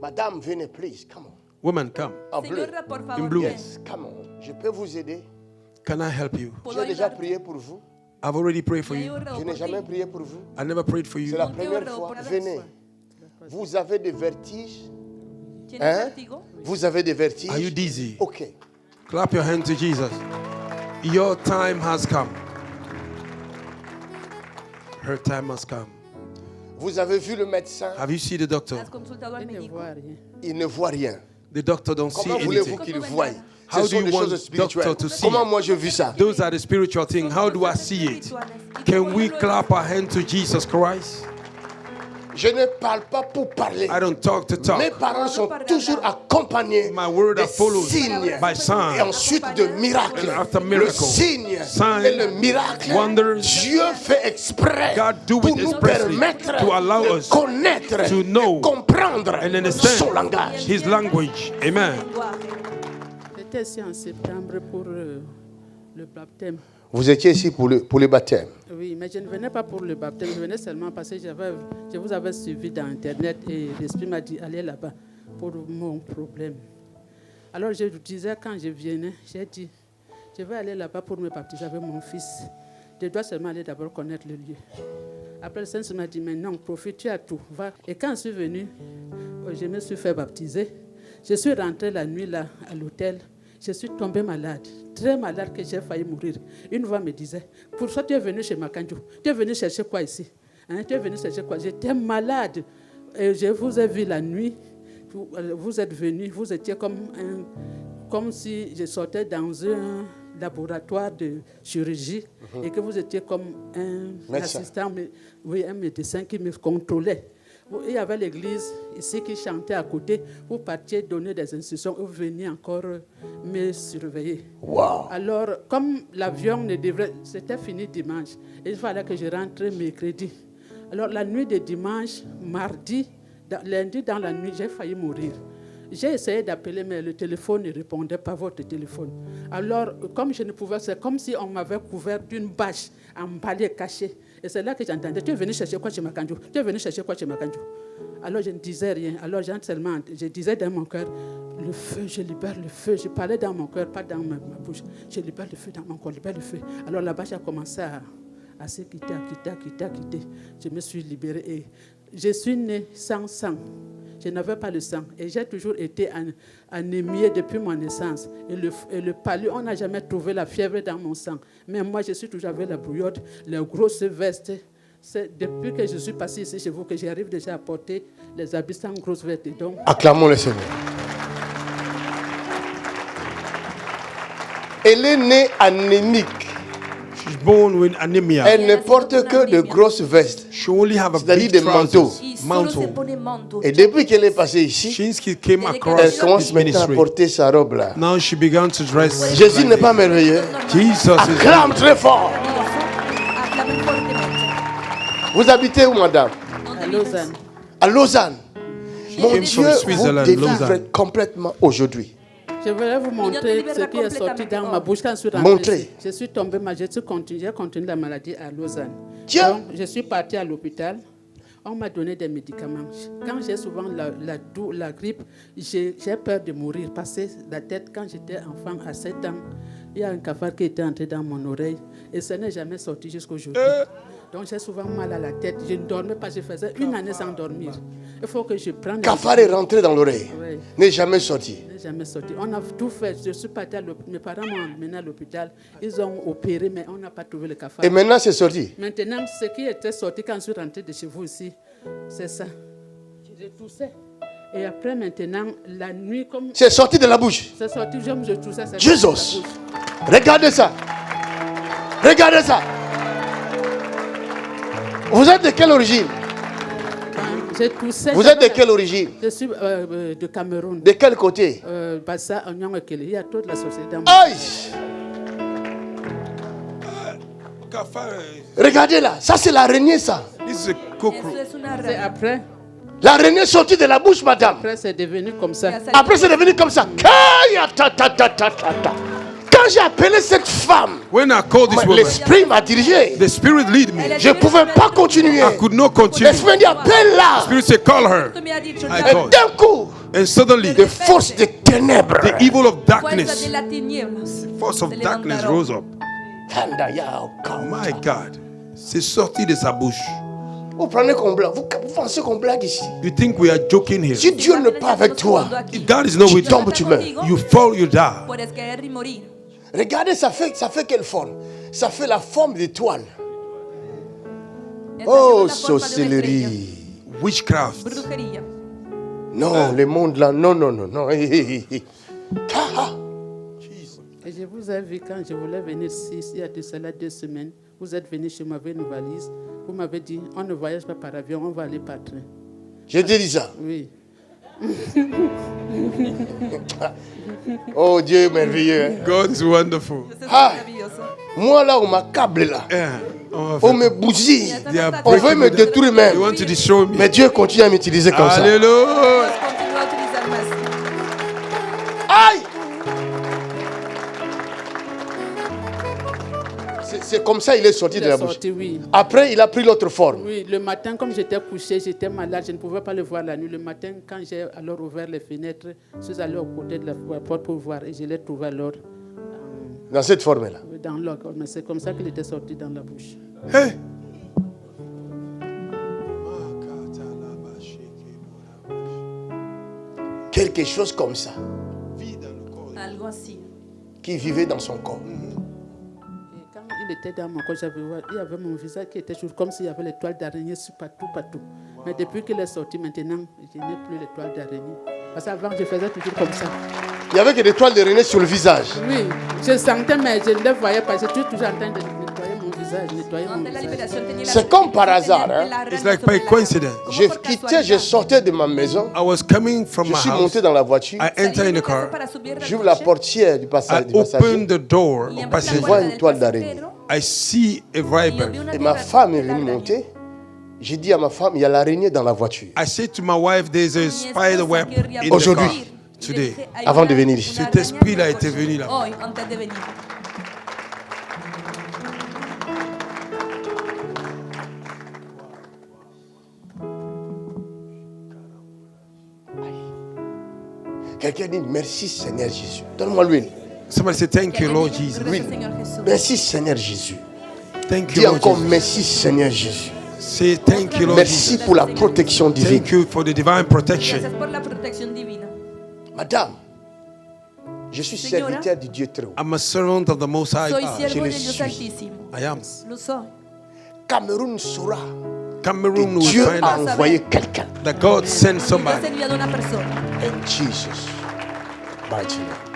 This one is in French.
Madame, venez, please. Come on. Woman, come. En bleu. Señora, por favor, In blue. ven. Yes, come on. Je peux vous aider. Can I help you? ¿Puedo J'ai déjà ayudarte? prié pour vous. I've already prayed for Ya you. yo orado Je n'ai por jamais ti. prié pour vous. I never prayed for C'est you. la Nunca he première orado fois. por ti. Venez. Vous avez des vertiges? ¿Tienes Hein? vértigo? Vous avez des vertiges? Are you dizzy? Ok. Clap your hand to Jesus. Your time has come. Her time has come. Vous avez vu le médecin? Have you seen the doctor? ¿Has consultado al Il ne médico? voit rien. Il ne voit rien. The doctor don't see Comment voulez-vous anything. qu'il voie? How Ce do sont you des want choses spirituelles. doctor to see? Comment moi je vis ça? Those are the spiritual things. How do I see it? Can we clap our hand to Jesus Christ? Je ne parle pas pour parler. I don't talk to Mes talk. paroles sont toujours accompagnées My word de are followed signes by et signs. ensuite de miracles. And after Le miracle, signe sign, et le miracle, wonders. Dieu fait exprès God do pour it nous expressly permettre to allow de us connaître, to know de comprendre and son understand langage. His language. Amen. J'étais ici en septembre pour le baptême. Vous étiez ici pour le baptême. Oui, mais je ne venais pas pour le baptême, je venais seulement parce que je vous avais suivi dans Internet et l'Esprit m'a dit allez là-bas pour mon problème. Alors je disais quand je venais, j'ai dit je vais aller là-bas pour me baptiser avec mon fils. Je dois seulement aller d'abord connaître le lieu. Après le Saint m'a dit mais non, profite, tu as tout, va. Et quand je suis venue, je me suis fait baptiser. Je suis rentrée la nuit là à l'hôtel. Je suis tombée malade, très malade que j'ai failli mourir. Une voix me disait, pour ça tu es venu chez Makanjo, tu es venu chercher quoi ici? Hein? Tu es venu chercher quoi? J'étais malade. Et je vous ai vu la nuit, vous êtes venu, vous étiez comme si je sortais dans un laboratoire de chirurgie et que vous étiez comme un Médecin. assistant, oui, un médecin qui me contrôlait. Il y avait l'église ici qui chantait à côté. Vous partiez donner des instructions, vous veniez encore me surveiller. Wow. Alors, comme l'avion ne devrait... C'était fini dimanche. Et il fallait que je rentre mercredi. Alors, la nuit de dimanche, mardi, lundi dans la nuit, j'ai failli mourir. J'ai essayé d'appeler, mais le téléphone ne répondait pas, votre téléphone. Alors, comme je ne pouvais... C'est comme si on m'avait couvert d'une bâche, emballée, cachée. Et c'est là que j'entendais, tu es venu chercher quoi chez Makanjo? Tu es venu chercher quoi chez Makanjo? Alors je ne disais rien. Alors je disais dans mon cœur, le feu, je libère le feu. Je parlais dans mon cœur, pas dans ma bouche. Je libère le feu dans mon corps, libère le feu. Alors la bâche a commencé à se quitter, à quitter. Je me suis libérée et je suis née sans sang. Je n'avais pas le sang. Et j'ai toujours été anémiée depuis mon naissance. Et le palu, on n'a jamais trouvé la fièvre dans mon sang. Mais moi, je suis toujours avec la bouillotte, les grosses vestes. C'est depuis que je suis passée ici chez vous que j'arrive déjà à porter les habits sans grosses vestes. Donc, Acclamons le Seigneur. Elle est née anémique. She's born with anemia. Elle ne porte que de grosses vestes. She only have a C'est-à-dire big des manteaux. trousers, Y solo se mantle. pone manto. Et depuis qu'elle est passée ici, Since she came elle across commence this maintenant à ministry, porter sa robe là. now she began to dress. Jésus n'est pas merveilleux. Jesus is. Acclame très fort. Aclamen fuertemente. Vous habitez où, madame? ¿Dónde à vives? Lausanne. À Lausanne. Mon came Dieu from vous Switzerland, délivre Lausanne. complètement aujourd'hui. Je voulais vous montrer ce qui est sorti dans ma bouche quand je suis rentrée Montrez. ici. Je suis tombée malade, j'ai continué la maladie à Lausanne. Tiens. Donc, je suis partie à l'hôpital. On m'a donné des médicaments. Quand j'ai souvent la grippe, j'ai peur de mourir. Passer la tête, quand j'étais enfant à 7 ans, il y a un cafard qui était entré dans mon oreille et ça n'est jamais sorti jusqu'aujourd'hui. Donc j'ai souvent mal à la tête. Je ne dormais pas, je faisais une année sans dormir. Il faut que je prenne... Cafard est rentré dans l'oreille. Oui. N'est jamais sorti. n'est jamais sorti. On a tout fait. Je suis partie mes parents m'ont emmené à l'hôpital. Ils ont opéré, mais on n'a pas trouvé le cafard. Et maintenant, c'est sorti. Maintenant, ce qui était sorti quand je suis rentrée de chez vous ici, c'est ça. Je toussais. Et après, maintenant, la nuit, comme... C'est sorti de la bouche. C'est sorti, je toussais. c'est Jesus. sorti de la bouche. Regardez ça. Regardez ça. Vous êtes de quelle origine? J'ai toussé. Vous êtes de quelle origine? Je suis de Cameroun. De quel côté? Bassa, Oignon et Kele. Il y a toute la société dans mon Aïe! Regardez là, ça c'est l'araignée ça. This is a cockroach. Eso es una C'est rana. après, L'araignée sortie de la bouche, madame. c'est devenu comme ça. Ya salió. Après c'est devenu comme ça. Quand Quand j'ai appelé cette femme, When I called this woman, l'esprit m'a dirigé. the Spirit lead me. Je ne pouvais pas continuer. I could not continue. L'esprit m'a dit, appelle-la. Spirit said, call her. Mi ha dicho, I Et called. d'un coup, And suddenly, des forces de ténèbres. the evil of fuerza darkness, de las tinieblas. force of se darkness levantaron. rose up. My God. C'est sorti de sa bouche. Vous prenez qu'on blague. Vous pensez qu'on blague ici. You think we are joking here? Si Dieu n'est pas avec toi, If God is not with you, tombes, tu meurs. you fall, you die. Puedes caer y morir. Regardez, ça fait quelle forme? Ça fait la forme d'étoile. Esta Oh, es la forma de una estrella. Sorcellerie. Witchcraft. Brujería. Non, le monde là, non, non, non, non. Ah, Et je vous ai vu quand je voulais venir ici, il y a de cela 2 semaines. Vous êtes venu chez moi avec une valise. Vous m'avez dit, on ne voyage pas par avion, on va aller par train. je te dis ça. Oui. Oh, Dieu est merveilleux. Hein. God is wonderful. Eso es Ah. maravilloso. Moi là, on m'accable là. Yeah. Oh, On me bousille. they are On veut breaking me me down. détruire They même. want to destroy me. Mais Dieu continue à m'utiliser comme ça. Hallelujah. Dios continúa a utilizarme así. Aïe! C'est comme ça il est sorti Il de est la bouche. sorti, oui. Après, il a pris l'autre forme. Oui, le matin, comme j'étais couché, j'étais malade, je ne pouvais pas le voir la nuit. Le matin, quand j'ai alors ouvert les fenêtres, je suis allé au côté de la porte pour voir et je l'ai trouvé alors Dans cette forme-là. dans l'eau. Mais c'est comme ça qu'il était sorti dans la bouche. Hey. Quelque chose comme ça. Algo así. Qui vivait dans son corps. Et quand il était dans mon corps, il y avait mon visage qui était toujours comme s'il y avait les toiles d'araignée sur partout. Mais depuis qu'il est sorti, maintenant, je n'ai plus les toiles d'araignée. Parce qu'avant, je faisais toujours comme ça. Il n'y avait que des toiles de René sur le visage. Oui, je sentais, mais je ne les voyais pas. J'étais toujours en train de nettoyer mon visage, nettoyer mon Ante la visage. liberación tenía la- C'est comme par hasard, tenía hein. la It's rana like by sobre la- coincidence. Como J'ai por quitté, casualidad. je sortais de ma maison. I was coming from Je my suis house. monté dans la voiture. I enter in the Salí de casa car. para subir al J'ouvre la coche portière du I passager. opened the door y of abrí la passenger. vois puerta une del toile d'araignée. pasajero I see a y yo viper. vi una Et ma tela- femme est tela venue araña. monter. J'ai dit à ma femme, il y a l'araignée dans la voiture. I said to my wife, there's a Mi spider esposa web querría in the Aujourd'hui. car venir. Y le today. dije, "Hay Avant una- de venir ici. una Cet araña esprit en el là était coche. venu là. Hoy, antes de venir. Quelqu'un dit merci Seigneur Jésus. Donne-moi l'huile. Somebody say, thank you, Lord Jesus. Gracias, Señor Jesús. Merci Seigneur Jésus. Thank you, Dis Lord encore Jesus. merci Seigneur Jésus. Say, thank you, Lord Merci Jesus. pour la protection divine. Thank you for the divine protection. Gracias por la protección divina. Madame, je suis Señora. serviteur du Dieu très haut. I'm a servant of the Most High Soy God. siervo je le del Dios suis. Altísimo. I am. Lo soy. Cameroun saura Cameroon que will Dieu find a out envoyé quelqu'un. that God sent Dios ha somebody. enviado a una persona. In Jesus' mighty name.